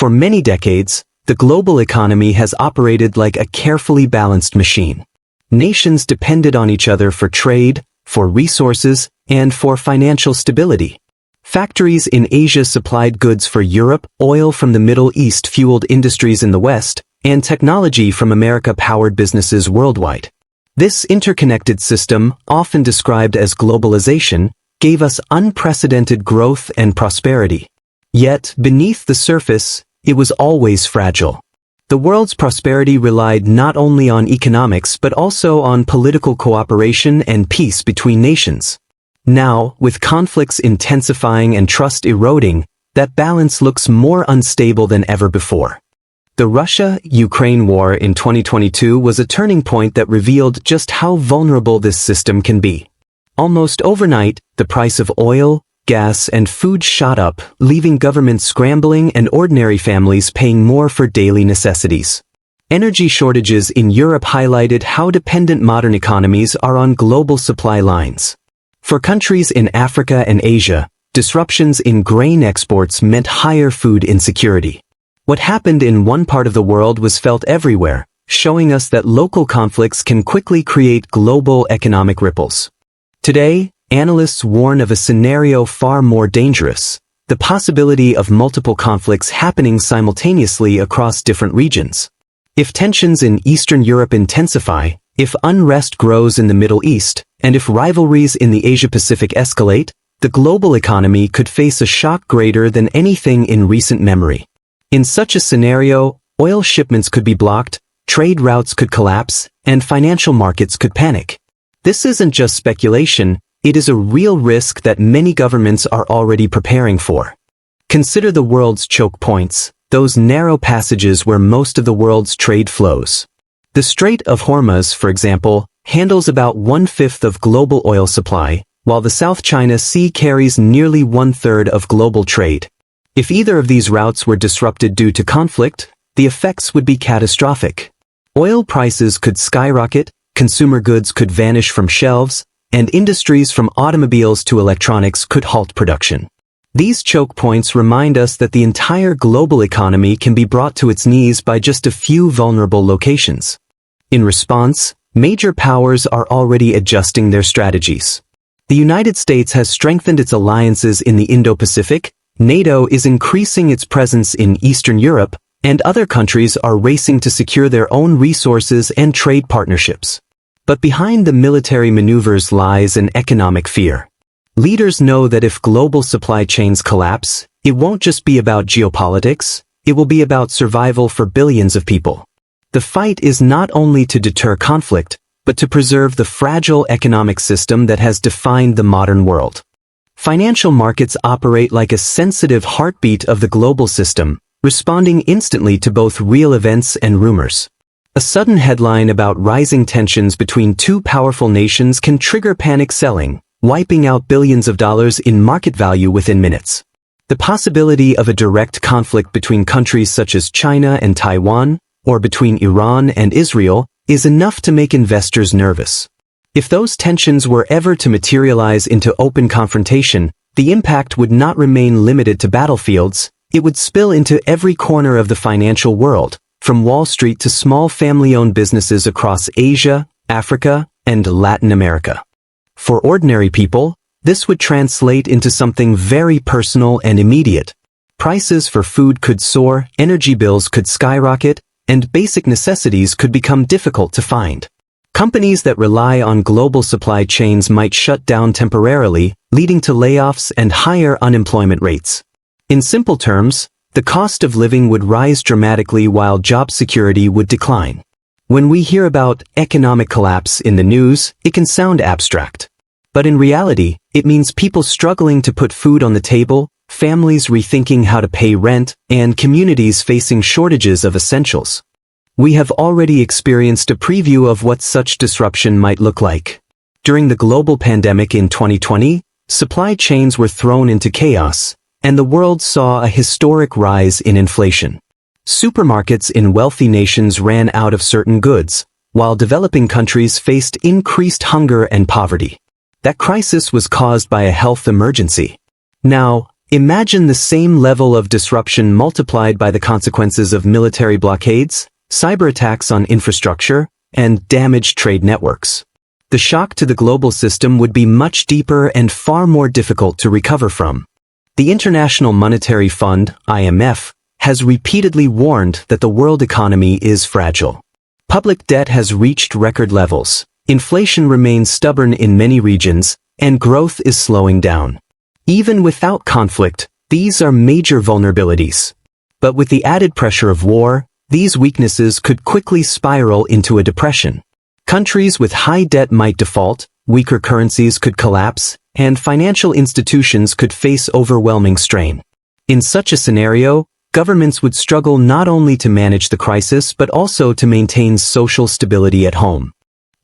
For many decades, the global economy has operated like a carefully balanced machine. Nations depended on each other for trade, for resources, and for financial stability. Factories in Asia supplied goods for Europe, oil from the Middle East fueled industries in the West, and technology from America powered businesses worldwide. This interconnected system, often described as globalization, gave us unprecedented growth and prosperity. Yet, beneath the surface, it was always fragile. The world's prosperity relied not only on economics but also on political cooperation and peace between nations. Now, with conflicts intensifying and trust eroding, that balance looks more unstable than ever before. The Russia-Ukraine war in 2022 was a turning point that revealed just how vulnerable this system can be. Almost overnight, the price of oil, gas, and food shot up, leaving governments scrambling and ordinary families paying more for daily necessities. Energy shortages in Europe highlighted how dependent modern economies are on global supply lines. For countries in Africa and Asia, disruptions in grain exports meant higher food insecurity. What happened in one part of the world was felt everywhere, showing us that local conflicts can quickly create global economic ripples. Today, analysts warn of a scenario far more dangerous: the possibility of multiple conflicts happening simultaneously across different regions. If tensions in Eastern Europe intensify, if unrest grows in the Middle East, and if rivalries in the Asia-Pacific escalate, the global economy could face a shock greater than anything in recent memory. In such a scenario, oil shipments could be blocked, trade routes could collapse, and financial markets could panic. This isn't just speculation, it is a real risk that many governments are already preparing for. Consider the world's choke points, those narrow passages where most of the world's trade flows. The Strait of Hormuz, for example, handles about 1/5 of global oil supply, while the South China Sea carries nearly 1/3 of global trade. If either of these routes were disrupted due to conflict, the effects would be catastrophic. Oil prices could skyrocket, consumer goods could vanish from shelves, and industries from automobiles to electronics could halt production. These choke points remind us that the entire global economy can be brought to its knees by just a few vulnerable locations. In response, major powers are already adjusting their strategies. The United States has strengthened its alliances in the Indo-Pacific, NATO is increasing its presence in Eastern Europe, and other countries are racing to secure their own resources and trade partnerships. But behind the military maneuvers lies an economic fear. Leaders know that if global supply chains collapse, it won't just be about geopolitics, it will be about survival for billions of people. The fight is not only to deter conflict, but to preserve the fragile economic system that has defined the modern world. Financial markets operate like a sensitive heartbeat of the global system, responding instantly to both real events and rumors. A sudden headline about rising tensions between two powerful nations can trigger panic selling, wiping out billions of dollars in market value within minutes. The possibility of a direct conflict between countries such as China and Taiwan, or between Iran and Israel, is enough to make investors nervous. If those tensions were ever to materialize into open confrontation, the impact would not remain limited to battlefields, it would spill into every corner of the financial world, from Wall Street to small family-owned businesses across Asia, Africa, and Latin America. For ordinary people, this would translate into something very personal and immediate. Prices for food could soar, energy bills could skyrocket, and basic necessities could become difficult to find. Companies that rely on global supply chains might shut down temporarily, leading to layoffs and higher unemployment rates. In simple terms, the cost of living would rise dramatically while job security would decline. When we hear about economic collapse in the news, it can sound abstract. But in reality, it means people struggling to put food on the table, families rethinking how to pay rent, and communities facing shortages of essentials. We have already experienced a preview of what such disruption might look like. During the global pandemic in 2020, supply chains were thrown into chaos, and the world saw a historic rise in inflation. Supermarkets in wealthy nations ran out of certain goods, while developing countries faced increased hunger and poverty. That crisis was caused by a health emergency. Now, Imagine the same level of disruption multiplied by the consequences of military blockades, cyber attacks on infrastructure, and damaged trade networks. The shock to the global system would be much deeper and far more difficult to recover from. The International Monetary Fund, IMF, has repeatedly warned that the world economy is fragile. Public debt has reached record levels, inflation remains stubborn in many regions, and growth is slowing down. Even without conflict, these are major vulnerabilities. But with the added pressure of war, these weaknesses could quickly spiral into a depression. Countries with high debt might default, weaker currencies could collapse, and financial institutions could face overwhelming strain. In such a scenario, governments would struggle not only to manage the crisis but also to maintain social stability at home.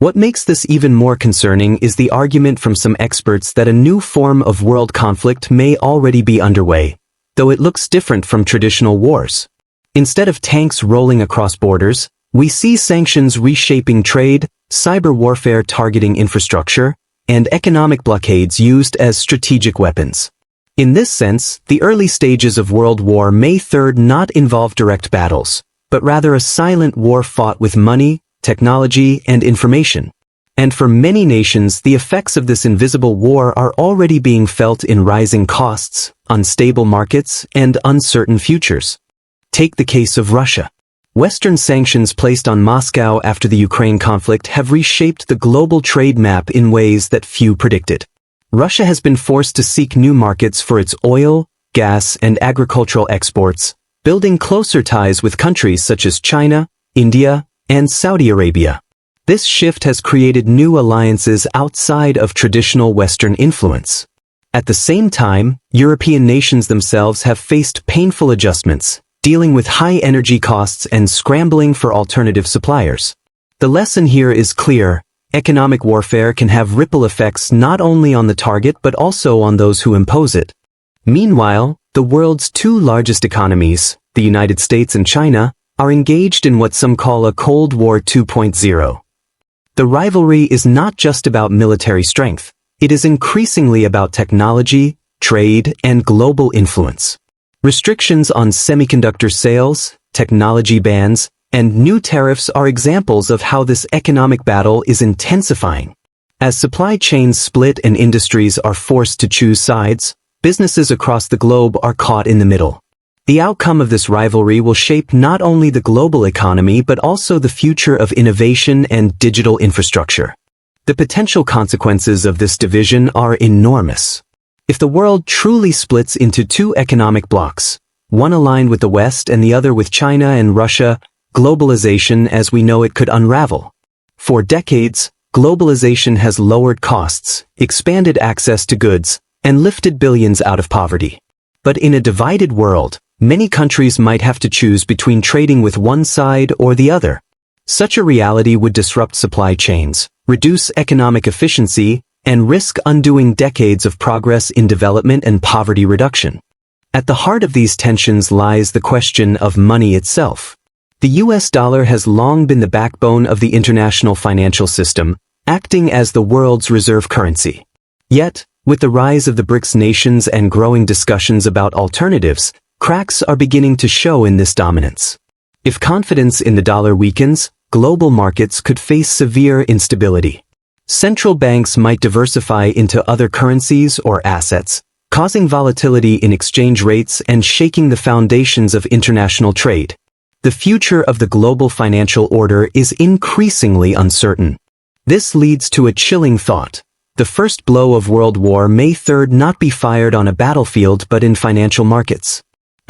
What makes this even more concerning is the argument from some experts that a new form of world conflict may already be underway, though it looks different from traditional wars. Instead of tanks rolling across borders, we see sanctions reshaping trade, cyber warfare targeting infrastructure, and economic blockades used as strategic weapons. In this sense, the early stages of World War May 3 not involve direct battles, but rather a silent war fought with money, technology, and information. And for many nations, the effects of this invisible war are already being felt in rising costs, unstable markets, and uncertain futures. Take the case of Russia. Western sanctions placed on Moscow after the Ukraine conflict have reshaped the global trade map in ways that few predicted. Russia has been forced to seek new markets for its oil, gas, and agricultural exports, building closer ties with countries such as China, India, and Saudi Arabia. This shift has created new alliances outside of traditional Western influence. At the same time, European nations themselves have faced painful adjustments, dealing with high energy costs and scrambling for alternative suppliers. The lesson here is clear: economic warfare can have ripple effects not only on the target but also on those who impose it. Meanwhile, the world's two largest economies, the United States and China, are engaged in what some call a Cold War 2.0. The rivalry is not just about military strength, it is increasingly about technology, trade, and global influence. Restrictions on semiconductor sales, technology bans, and new tariffs are examples of how this economic battle is intensifying. As supply chains split and industries are forced to choose sides, businesses across the globe are caught in the middle. The outcome of this rivalry will shape not only the global economy but also the future of innovation and digital infrastructure. The potential consequences of this division are enormous. If the world truly splits into two economic blocs, one aligned with the West and the other with China and Russia, globalization as we know it could unravel. For decades, globalization has lowered costs, expanded access to goods, and lifted billions out of poverty. But in a divided world, many countries might have to choose between trading with one side or the other. Such a reality would disrupt supply chains, reduce economic efficiency, and risk undoing decades of progress in development and poverty reduction. At the heart of these tensions lies the question of money itself. The US dollar has long been the backbone of the international financial system, acting as the world's reserve currency. Yet, with the rise of the BRICS nations and growing discussions about alternatives, cracks are beginning to show in this dominance. If confidence in the dollar weakens, global markets could face severe instability. Central banks might diversify into other currencies or assets, causing volatility in exchange rates and shaking the foundations of international trade. The future of the global financial order is increasingly uncertain. This leads to a chilling thought. The first blow of World War May 3 not be fired on a battlefield but in financial markets.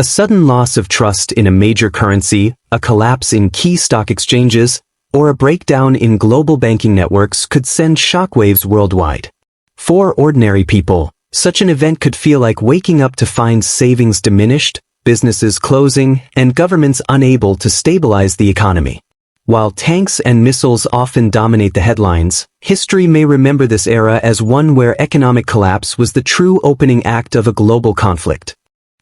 A sudden loss of trust in a major currency, a collapse in key stock exchanges, or a breakdown in global banking networks could send shockwaves worldwide. For ordinary people, such an event could feel like waking up to find savings diminished, businesses closing, and governments unable to stabilize the economy. While tanks and missiles often dominate the headlines, history may remember this era as one where economic collapse was the true opening act of a global conflict.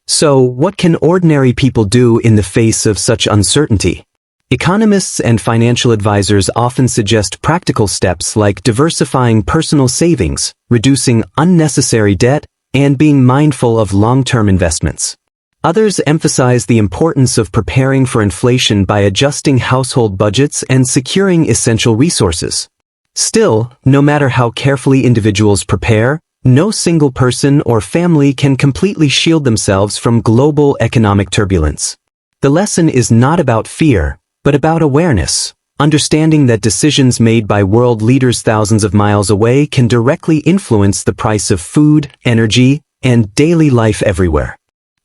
So, what can ordinary people do in the face of such uncertainty? Economists and financial advisors often suggest practical steps like diversifying personal savings, reducing unnecessary debt, and being mindful of long-term investments. Others emphasize the importance of preparing for inflation by adjusting household budgets and securing essential resources. Still, no matter how carefully individuals prepare, no single person or family can completely shield themselves from global economic turbulence. The lesson is not about fear, but about awareness, understanding that decisions made by world leaders thousands of miles away can directly influence the price of food, energy, and daily life everywhere.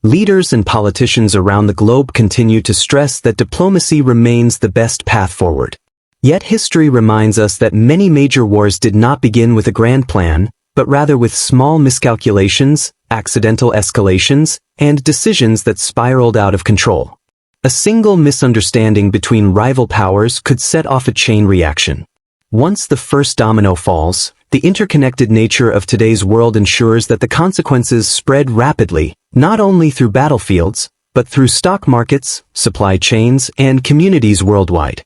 Leaders and politicians around the globe continue to stress that diplomacy remains the best path forward. Yet history reminds us that many major wars did not begin with a grand plan, but rather with small miscalculations, accidental escalations, and decisions that spiraled out of control. A single misunderstanding between rival powers could set off a chain reaction. Once the first domino falls, the interconnected nature of today's world ensures that the consequences spread rapidly, not only through battlefields, but through stock markets, supply chains, and communities worldwide.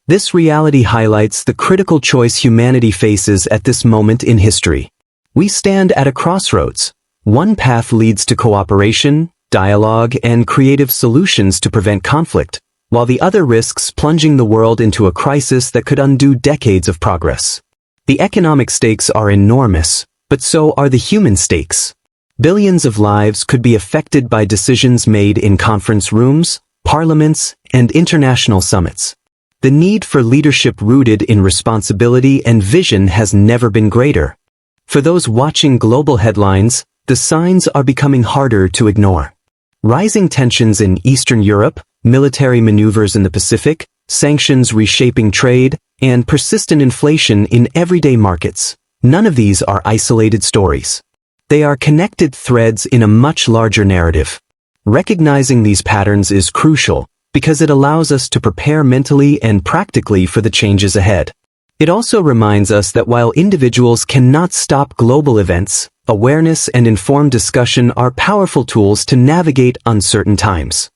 This reality highlights the critical choice humanity faces at this moment in history. We stand at a crossroads. One path leads to cooperation, dialogue, and creative solutions to prevent conflict, while the other risks plunging the world into a crisis that could undo decades of progress. The economic stakes are enormous, but so are the human stakes. Billions of lives could be affected by decisions made in conference rooms, parliaments, and international summits. The need for leadership rooted in responsibility and vision has never been greater. For those watching global headlines, the signs are becoming harder to ignore. Rising tensions in Eastern Europe, military maneuvers in the Pacific, sanctions reshaping trade, and persistent inflation in everyday markets. None of these are isolated stories. They are connected threads in a much larger narrative. Recognizing these patterns is crucial, because it allows us to prepare mentally and practically for the changes ahead. It also reminds us that while individuals cannot stop global events, awareness and informed discussion are powerful tools to navigate uncertain times.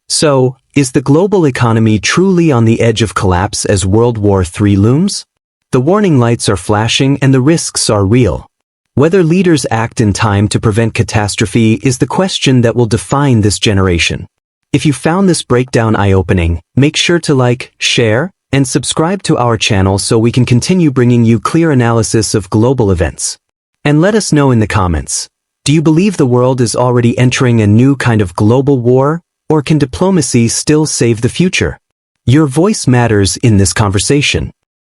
So, is the global economy truly on the edge of collapse as World War III looms? The warning lights are flashing and the risks are real. Whether leaders act in time to prevent catastrophe is the question that will define this generation. If you found this breakdown eye-opening, make sure to like, share, and subscribe to our channel so we can continue bringing you clear analysis of global events. And let us know in the comments, do you believe the world is already entering a new kind of global war, or can diplomacy still save the future? Your voice matters in this conversation.